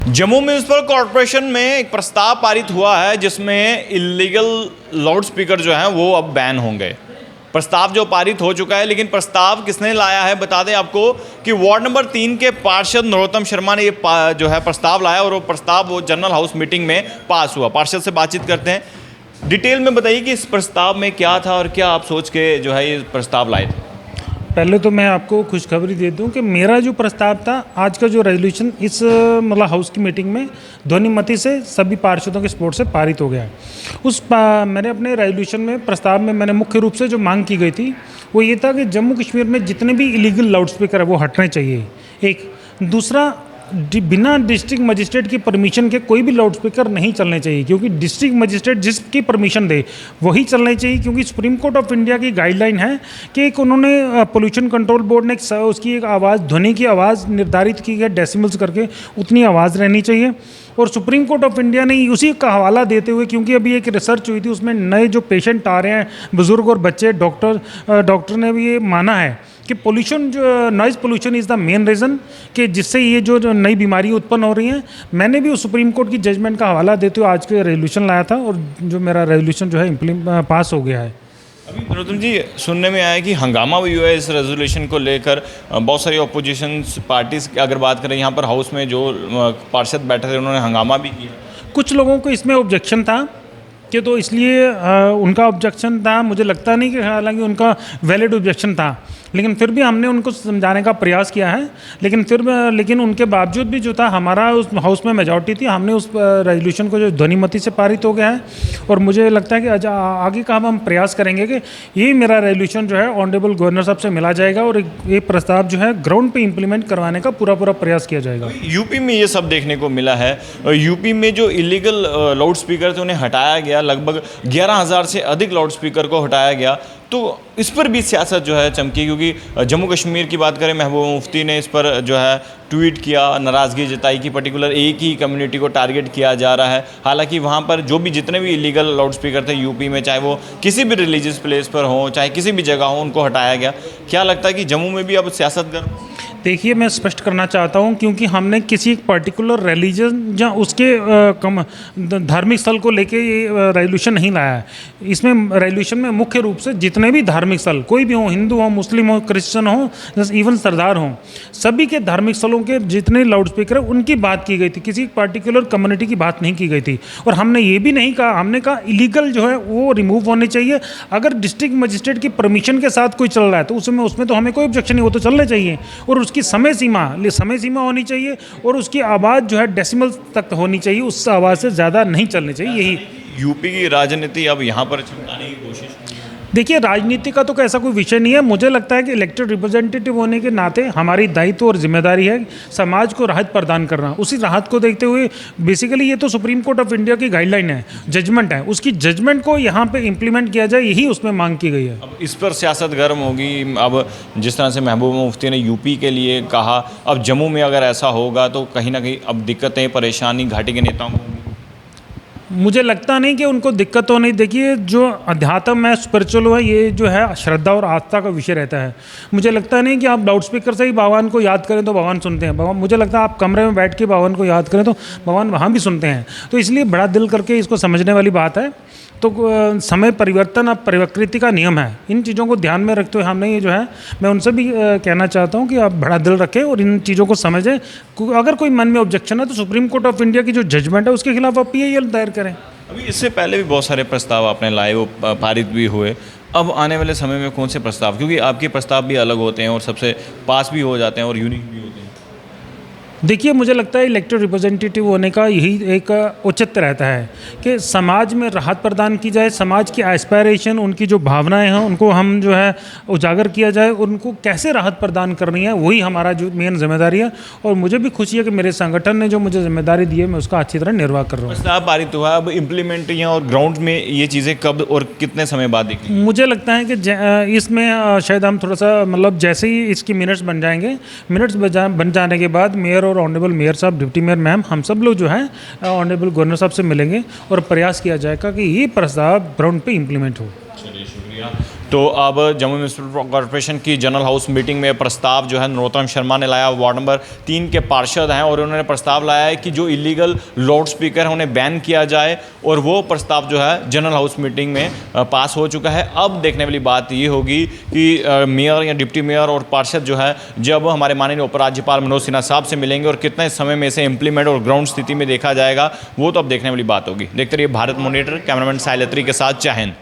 Jammu municipal corporation में एक प्रस्ताव पारित हुआ है जिसमें इलीगल लाउड स्पीकर जो हैं वो अब बैन होंगे। प्रस्ताव जो पारित हो चुका है, लेकिन प्रस्ताव किसने लाया है बता दें आपको कि वार्ड नंबर 3 के पार्षद नरोत्तम शर्मा ने ये जो है प्रस्ताव लाया और वो प्रस्ताव वो जनरल हाउस मीटिंग में पास हुआ। पार्षद से बातचीत करते हैं। डिटेल में बताइए कि इस प्रस्ताव में क्या था और क्या आप सोच के जो है ये प्रस्ताव लाए थे। पहले तो मैं आपको खुशखबरी दे दूं कि मेरा जो प्रस्ताव था, आज का जो रेजोल्यूशन इस मतलब हाउस की मीटिंग में ध्वनिमति से सभी पार्षदों के सपोर्ट से पारित हो गया है। मैंने अपने रेजोल्यूशन में प्रस्ताव में मैंने मुख्य रूप से जो मांग की गई थी वो ये था कि जम्मू कश्मीर में जितने भी इलीगल लाउड स्पीकर है वो हटने चाहिए। एक दूसरा, बिना डिस्ट्रिक्ट मजिस्ट्रेट की परमिशन के कोई भी लाउड स्पीकर नहीं चलने चाहिए, क्योंकि डिस्ट्रिक्ट मजिस्ट्रेट जिसकी परमिशन दे वही चलने चाहिए। क्योंकि सुप्रीम कोर्ट ऑफ इंडिया की गाइडलाइन है कि एक उन्होंने पोल्यूशन कंट्रोल बोर्ड ने उसकी एक आवाज़, ध्वनि की आवाज़ निर्धारित की है डेसिमल्स करके, उतनी आवाज़ रहनी चाहिए। और सुप्रीम कोर्ट ऑफ इंडिया ने उसी का हवाला देते हुए, क्योंकि अभी एक रिसर्च हुई थी उसमें नए जो पेशेंट आ रहे हैं, बुजुर्ग और बच्चे, डॉक्टर ने भी ये माना है कि पोल्यूशन, जो noise pollution is the main reason कि जिससे ये जो नई बीमारी उत्पन्न हो रही हैं। मैंने भी उस सुप्रीम कोर्ट की जजमेंट का हवाला देते हुए आज के रेजोल्यूशन लाया था और जो मेरा रेजोल्यूशन जो है पास हो गया है। अभी नरोत्तम जी, सुनने में आया कि हंगामा भी हुआ है इस रेजोल्यूशन को लेकर। बहुत सारी ऑपोजिशन पार्टीज की अगर बात करें, यहाँ पर हाउस में जो पार्षद बैठे थे उन्होंने हंगामा भी किया। कुछ लोगों को इसमें ऑब्जेक्शन था कि तो इसलिए उनका ऑब्जेक्शन था। मुझे लगता नहीं कि हालांकि उनका वैलिड ऑब्जेक्शन था, लेकिन फिर भी हमने उनको समझाने का प्रयास किया है। लेकिन उनके बावजूद भी जो था, हमारा उस हाउस में मेजॉरिटी थी, हमने उस रेजोल्यूशन को जो ध्वनिमति से पारित हो गया है। और मुझे लगता है कि आगे का हम प्रयास करेंगे कि ये मेरा रेजोल्यूशन जो है ऑनरेबल गवर्नर साहब से मिला जाएगा और ये प्रस्ताव जो है ग्राउंड पे इम्प्लीमेंट करवाने का पूरा प्रयास किया जाएगा। यूपी में ये सब देखने को मिला है। यूपी में जो इलीगल लाउड स्पीकर थे उन्हें हटाया गया, लगभग 11,000 से अधिक लाउड स्पीकर को हटाया गया। तो इस पर भी सियासत जो है चमकी, क्योंकि जम्मू कश्मीर की बात करें, महबूबा मुफ्ती ने इस पर जो है ट्वीट किया, नाराज़गी जताई कि पर्टिकुलर एक ही कम्युनिटी को टारगेट किया जा रहा है। हालांकि वहाँ पर जो भी जितने भी इलीगल लाउड स्पीकर थे यूपी में, चाहे वो किसी भी रिलीजियस प्लेस पर हों, चाहे किसी भी जगह हो, उनको हटाया गया। क्या लगता है कि जम्मू में भी अब सियासत गर्म? देखिए, मैं स्पष्ट करना चाहता हूं, क्योंकि हमने किसी एक पर्टिकुलर रिलीजन या उसके धार्मिक स्थल को लेके ये रेजोल्यूशन नहीं लाया है। इसमें रेजोल्यूशन में मुख्य रूप से जितने भी धार्मिक स्थल, कोई भी हो, हिंदू हो, मुस्लिम हो, क्रिश्चियन हो, इवन सरदार हो, सभी के धार्मिक स्थलों के जितने लाउड स्पीकर है उनकी बात की गई थी। किसी पर्टिकुलर कम्युनिटी की बात नहीं की गई थी। और हमने ये भी नहीं कहा, हमने कहा इलीगल जो है वो रिमूव होने चाहिए। अगर डिस्ट्रिक्ट मजिस्ट्रेट की परमिशन के साथ कोई चल रहा है तो उसमें तो हमें कोई ऑब्जेक्शन नहीं, वो तो चलने चाहिए। और उसकी समय सीमा होनी चाहिए और उसकी आवाज़ जो है डेसिमल तक होनी चाहिए, उस आवाज़ से ज़्यादा नहीं चलनी चाहिए। यही यूपी की राजनीति अब यहाँ पर चमकाने की कोशिश। देखिए, राजनीति का तो ऐसा कोई विषय नहीं है। मुझे लगता है कि इलेक्टेड रिप्रेजेंटेटिव होने के नाते हमारी दायित्व और जिम्मेदारी है समाज को राहत प्रदान करना। उसी राहत को देखते हुए बेसिकली ये तो सुप्रीम कोर्ट ऑफ इंडिया की गाइडलाइन है, जजमेंट है, उसकी जजमेंट को यहाँ पे इम्प्लीमेंट किया जाए, यही उसमें मांग की गई है। अब इस पर सियासत गर्म होगी। अब जिस तरह से महबूबा मुफ्ती ने यूपी के लिए कहा, अब जम्मू में अगर ऐसा होगा तो कहीं ना कहीं अब दिक्कतें, परेशानी घाटी के नेताओं को। मुझे लगता नहीं कि उनको दिक्कत हो। नहीं, देखिए, जो अध्यात्म है, स्पिरिचुअल है, ये जो है श्रद्धा और आस्था का विषय रहता है। मुझे लगता नहीं कि आप लाउड स्पीकर से ही भगवान को याद करें तो भगवान सुनते हैं। भगवान, मुझे लगता है आप कमरे में बैठ के भगवान को याद करें तो भगवान वहाँ भी सुनते हैं। तो इसलिए बड़ा दिल करके इसको समझने वाली बात है। तो समय परिवर्तन अब प्रकृति का नियम है। इन चीज़ों को ध्यान में रखते हुए हमने ये जो है, मैं उनसे भी कहना चाहता हूँ कि आप बड़ा दिल रखें और इन चीज़ों को समझें। अगर कोई मन में ऑब्जेक्शन है तो सुप्रीम कोर्ट ऑफ इंडिया की जो जजमेंट है उसके खिलाफ आप PIL दायर करें। अभी इससे पहले भी बहुत सारे प्रस्ताव आपने लाए, वो पारित भी हुए। अब आने वाले समय में कौन से प्रस्ताव, क्योंकि आपके प्रस्ताव भी अलग होते हैं और सबसे पास भी हो जाते हैं और यूनिक भी होते हैं। देखिए, मुझे लगता है इलेक्टेड रिप्रेजेंटेटिव होने का यही एक औचित्य रहता है कि समाज में राहत प्रदान की जाए, समाज की एस्पायरेशन, उनकी जो भावनाएं हैं उनको हम जो है उजागर किया जाए, उनको कैसे राहत प्रदान करनी है, वही हमारा जो मेन जिम्मेदारी है। और मुझे भी खुशी है कि मेरे संगठन ने जो मुझे जिम्मेदारी दी है, मैं उसका अच्छी तरह निर्वाह कर रहा हूँ। प्रस्ताव पारित हुआ, अब इम्प्लीमेंट या और ग्राउंड में ये चीज़ें कब और कितने समय बाद दिखेंगी? मुझे लगता है कि इसमें शायद हम थोड़ा सा मतलब जैसे ही इसकी मिनट्स बन जाएंगे, मिनट्स बन जाने के बाद मेयर और ऑनरेबल मेयर साहब, डिप्टी मेयर मैम, हम सब लोग जो है ऑनरेबल गवर्नर साहब से मिलेंगे और प्रयास किया जाएगा कि ये प्रस्ताव ग्राउंड पे इम्प्लीमेंट हो। चलिए, शुक्रिया। तो अब जम्मू म्यूनसिपल कॉरपोरेशन की जनरल हाउस मीटिंग में प्रस्ताव जो है नरोत्तम शर्मा ने लाया, वार्ड नंबर 3 के पार्षद हैं, और उन्होंने प्रस्ताव लाया है कि जो इलीगल लाउड स्पीकर है उन्हें बैन किया जाए, और वो प्रस्ताव जो है जनरल हाउस मीटिंग में पास हो चुका है। अब देखने वाली बात ये होगी कि मेयर या डिप्टी मेयर और पार्षद जो है जब हमारे माननीय उपराज्यपाल मनोज सिन्हा साहब से मिलेंगे और कितने समय में इसे इम्प्लीमेंट और ग्राउंड स्थिति में देखा जाएगा, वो तो अब देखने वाली बात होगी। देखते रहिए भारत मॉनिटर, कैमरामैन साइल अत्री के साथ जय हिंद।